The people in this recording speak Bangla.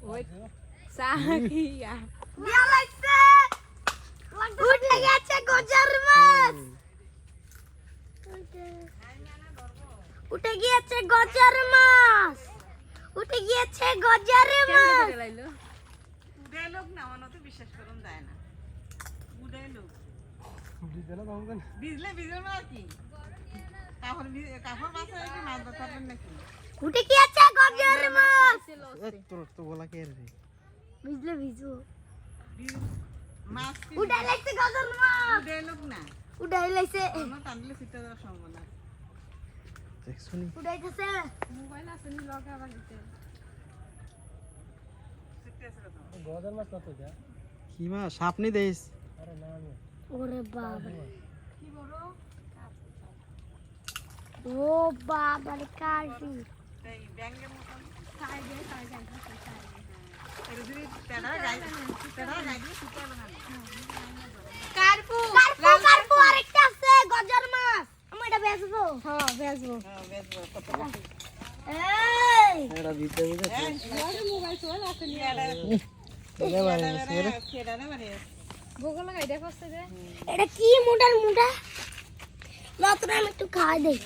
ওই সাকিয়া দিয়া লাগছে উঠে গেছে গজার মাছ উঠে গিয়েছে গজার মাছ উঠে গিয়েছে গজার মাছ লাইলো উড়ে লোক না অনতে বিশ্বাস করুন দেয় না উড়ে লোক ভিজলে না কি কাপড় বাসা কি মাছ ধরবেন নাকি উঠে গিয়েছে গজার মাছ তোর তো বলা কে রে ভিজলে ভিজু মাছ উঠে লাগছে গজার মাছ উড়ে লোক না উঠে লাগছে অন্য টানলে সিটা দেওয়ার সম্ভাবনা দেখছনি উঠাইতেছে মোবাইল আছে নি লগা বাজিতে গজার মাছ কত যা কি মা সাপ নি দেইস আরে না আমি ওরে বাবা কি বড় ও বাবা রে কাশি এই ব্যাঙ্গের মতন খাই দে এর যদি তেড়া গাই দিয়ে সিটা বানানো কারপু কারপু আরেকটা আছে গজার মাছ আমি এটা বেচবো হ্যাঁ বেজবো হ্যাঁ বেশ কত এই এটা দিতে বুঝে ওরে মোবাইল চল আছে নি এটা বারে সেরে খেড়া না মানে ভোগ লাগাই দেখছছে যে এটা কি মোটা লতরা আমি একটু খাই দেই